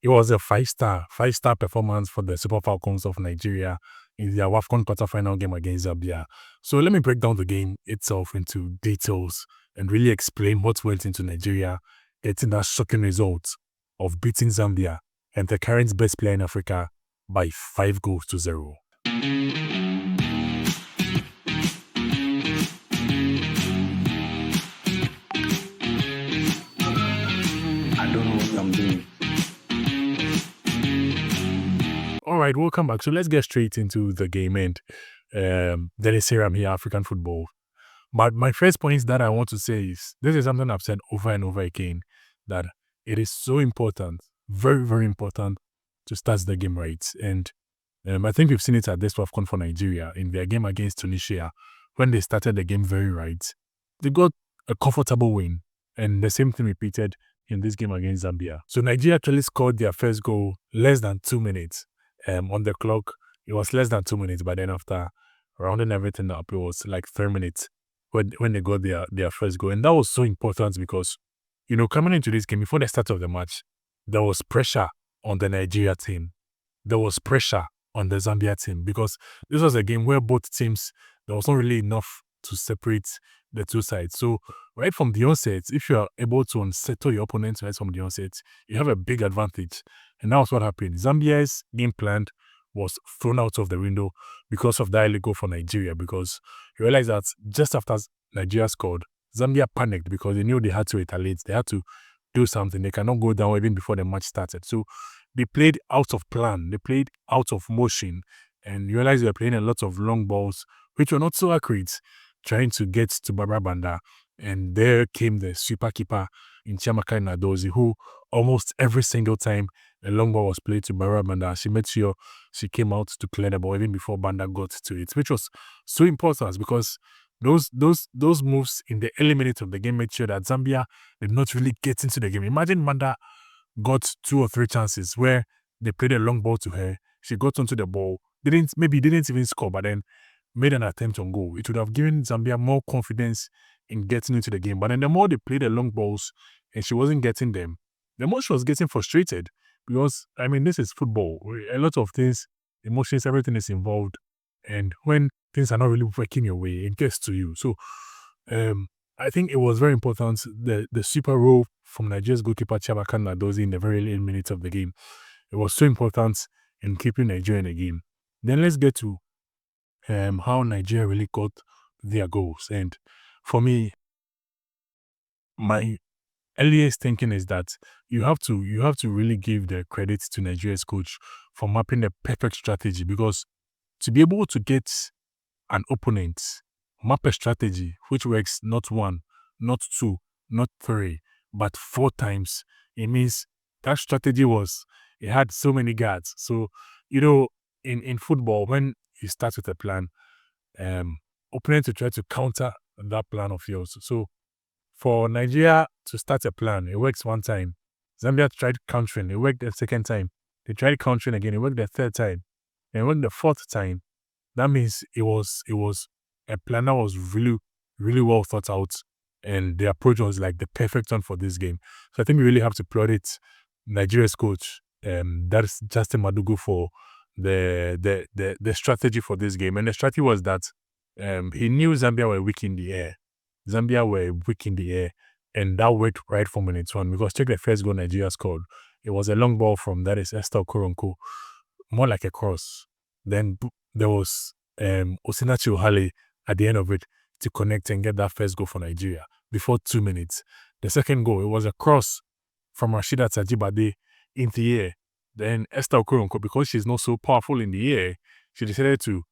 It was a five-star performance for the Super Falcons of Nigeria in their WAFCON quarterfinal game against Zambia. So let me break down the game itself into details and really explain what went into Nigeria getting that shocking result of beating Zambia and the current best player in Africa by 5 goals to 0. I don't know what I'm doing. All right, welcome back. So let's get straight into the game. And Dennis here, I'm here, African football. But my first point that I want to say is this is something I've said over and over again, that it is so important, very, very important to start the game right. And I think we've seen it at this WAFCON for Nigeria in their game against Tunisia. When they started the game very right, they got a comfortable win. And the same thing repeated in this game against Zambia. So Nigeria actually scored their first goal less than 2 minutes. On the clock, it was less than 2 minutes, but then after rounding everything up, it was like 3 minutes when they got their first goal. And that was so important because, coming into this game, before the start of the match, there was pressure on the Nigeria team. There was pressure on the Zambia team because this was a game where both teams, there was not really enough to separate the two sides. So right from the onset, if you are able to unsettle your opponent right from the onset, you have a big advantage. And that was what happened. Zambia's game plan was thrown out of the window because of that early goal for Nigeria, because you realize that just after Nigeria scored, Zambia panicked because they knew they had to retaliate. They had to do something. They cannot go down even before the match started. So they played out of plan. They played out of motion. And you realize they were playing a lot of long balls, which were not so accurate, trying to get to Barbra. And there came the super keeper in Chiamaka Nadozi, who almost every single time a long ball was played to Banda, she made sure she came out to clear the ball even before Banda got to it, which was so important because those moves in the early minutes of the game made sure that Zambia did not really get into the game. Imagine Banda got 2 or 3 chances where they played a long ball to her. She got onto the ball, didn't even score, but then made an attempt on goal. It would have given Zambia more confidence in getting into the game. But then the more they played the long balls and she wasn't getting them, the more she was getting frustrated. Because, this is football. A lot of things, emotions, everything is involved. And when things are not really working your way, it gets to you. So, I think it was very important, the super role from Nigeria's goalkeeper, Chiamaka Nadozi, in the very early minutes of the game. It was so important in keeping Nigeria in the game. Then let's get to how Nigeria really got their goals. And for me, my earliest thinking is that you have to really give the credit to Nigeria's coach for mapping the perfect strategy, because to be able to get an opponent, map a strategy which works not 1, not 2, not 3, but 4 times, it means that strategy it had so many guards. So, in football, when you start with a plan, opponent to try to counter that plan of yours. So for Nigeria to start a plan, it works 1 time. Zambia tried countering, it worked the second time. They tried countering again, it worked the third time. And it worked the 4th time. That means it was a plan that was really, really well thought out, and the approach was like the perfect one for this game. So I think we really have to plaudit Nigeria's coach, that is Justin Madugu, for the strategy for this game. And the strategy was that he knew Zambia were weak in the air. And that worked right from minute 1, because check the first goal Nigeria scored. It was a long ball from, that is, Esther Koronko, more like a cross. Then there was Osinachi Ohale at the end of it to connect and get that first goal for Nigeria before 2 minutes. The second goal, it was a cross from Rashida Tajibade in the air. Then Esther Koronko, because she's not so powerful in the air, she decided to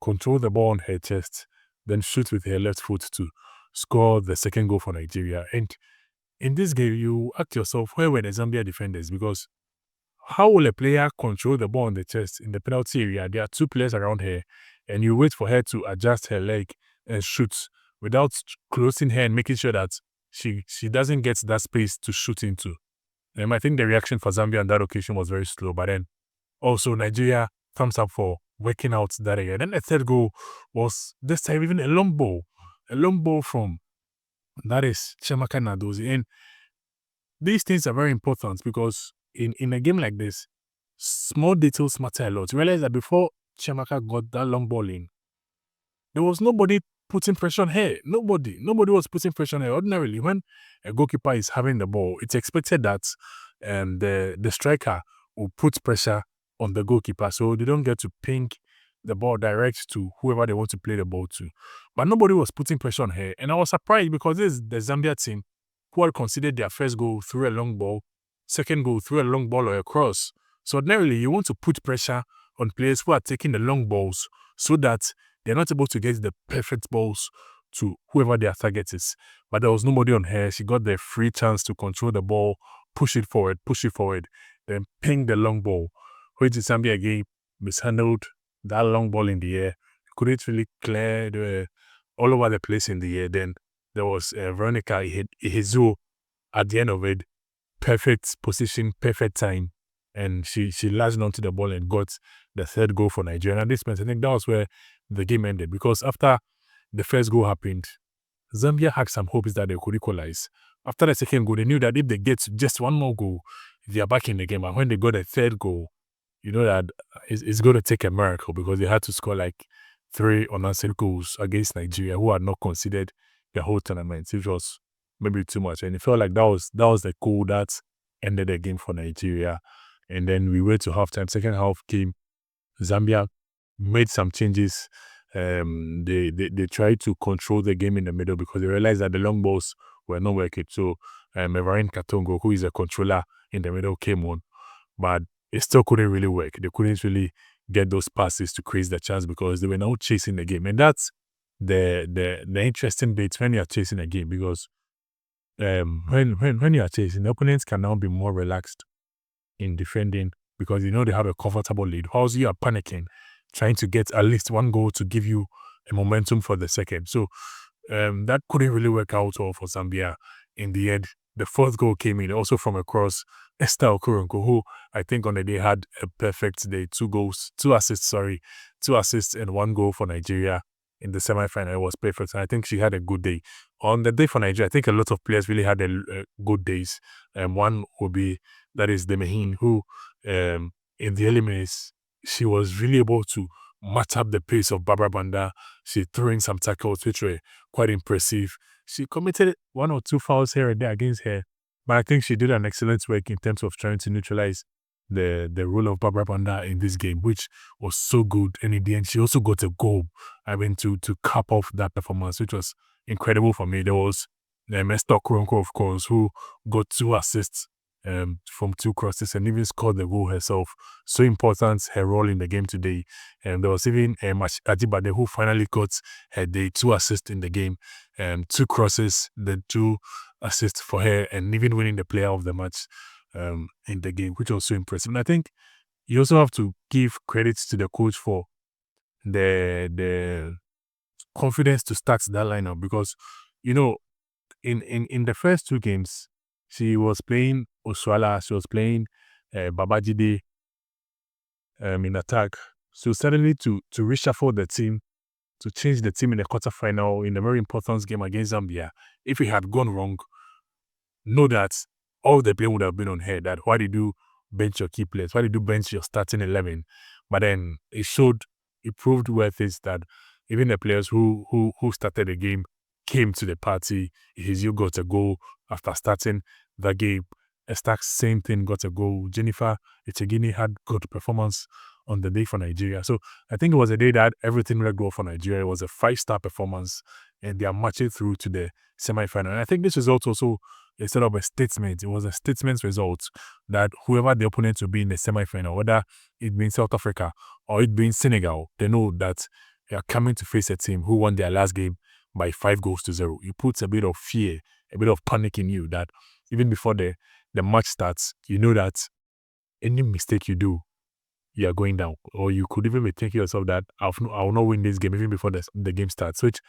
control the ball on her chest, then shoot with her left foot to score the second goal for Nigeria. And in this game, you ask yourself, where were the Zambia defenders? Because how will a player control the ball on the chest in the penalty area? There are 2 players around her, and you wait for her to adjust her leg and shoot without closing her and making sure that she doesn't get that space to shoot into. And I think the reaction for Zambia on that occasion was very slow. But then also Nigeria, thumbs up for working out that area. Then the third goal was this time even a long ball from, that is, Chiamaka Nadozi. And these things are very important because in a game like this, small details matter a lot. You realize that before Chiamaka got that long ball in, there was nobody putting pressure on her. Nobody was putting pressure on her. Ordinarily, when a goalkeeper is having the ball, it's expected that the striker will put pressure on the goalkeeper so they don't get to ping the ball direct to whoever they want to play the ball to. But nobody was putting pressure on her. And I was surprised because this is the Zambia team who had considered their first goal through a long ball, second goal through a long ball or a cross. So ordinarily, you want to put pressure on players who are taking the long balls so that they're not able to get the perfect balls to whoever their target is. But there was nobody on her. She got the free chance to control the ball, push it forward, then ping the long ball. Which is Zambia again mishandled that long ball in the air. Couldn't really clear the all over the place in the air. Then there was Veronica Ihezuo at the end of it. Perfect position, perfect time. And she latched onto the ball and got the third goal for Nigeria. And at this point, I think that was where the game ended. Because after the first goal happened, Zambia had some hopes that they could equalize. After the second goal, they knew that if they get just one more goal, they are back in the game. And when they got a third goal, you know that it's going to take a miracle because they had to score like 3 unanswered goals against Nigeria, who had not considered the whole tournament, which was maybe too much. And it felt like that was the goal that ended the game for Nigeria. And then we went to halftime. Second half came. Zambia made some changes. They tried to control the game in the middle because they realized that the long balls were not working. So Everine Katongo, who is a controller in the middle, came on. But it still couldn't really work. They couldn't really get those passes to create the chance because they were now chasing the game. And that's the interesting bit when you are chasing a game because when you are chasing, the opponents can now be more relaxed in defending because you know they have a comfortable lead. Whilst you are panicking, trying to get at least one goal to give you a momentum for the second. So that couldn't really work out well for Zambia. In the end, the fourth goal came in also from across Esther Okuronko, who I think on the day had a perfect day. 2 assists and 1 goal for Nigeria in the semi-final. It was perfect. And I think she had a good day. On the day for Nigeria, I think a lot of players really had good days. One would be, that is Demehin, who in the early minutes, she was really able to match up the pace of Banda. She threw in some tackles, which were quite impressive. She committed 1 or 2 fouls here and there against her, but I think she did an excellent work in terms of trying to neutralize the role of Banda in this game, which was so good. And in the end, she also got a goal, to cap off that performance, which was incredible for me. There was Esther Okuronko, of course, who got 2 assists from 2 crosses and even scored the goal herself. So important, her role in the game today. And there was even Ajibade, who finally got her day, 2 assists in the game, 2 crosses, then 2 assists for her, and even winning the player of the match in the game, which was so impressive. And I think you also have to give credit to the coach for the confidence to start that lineup because, you know, in the first 2 games, she was playing Oswala, she was playing Babajide in attack. So suddenly to reshuffle the team, to change the team in the quarterfinal in a very important game against Zambia, if it had gone wrong, know that all the blame would have been on her. That why did you bench your key players? Why did you bench your starting 11? But then it proved worth it that even the players who started the game came to the party. You got a goal after starting the game. Estac, same thing, got a goal. Jennifer Echegini had good performance on the day for Nigeria. So I think it was a day that everything went well for Nigeria. It was a 5-star performance, and they are marching through to the semi-final. And I think this result also is sort of a statement. It was a statement result that whoever the opponent will be in the semi-final, whether it being South Africa or it being Senegal, they know that they are coming to face a team who won their last game by 5-0. It puts a bit of fear, a bit of panic in you that even before the match starts, you know that any mistake you do, you are going down. Or you could even be thinking yourself that I will not win this game even before the game starts, which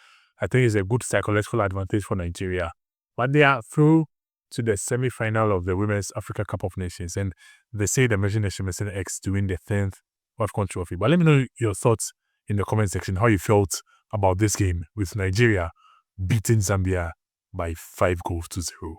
I think is a good psychological advantage for Nigeria. But they are through to the semi-final of the Women's Africa Cup of Nations, and they say the Emerging Nation X to win the 10th WAFCON trophy. But let me know your thoughts in the comment section, how you felt about this game with Nigeria beating Zambia by 5-0.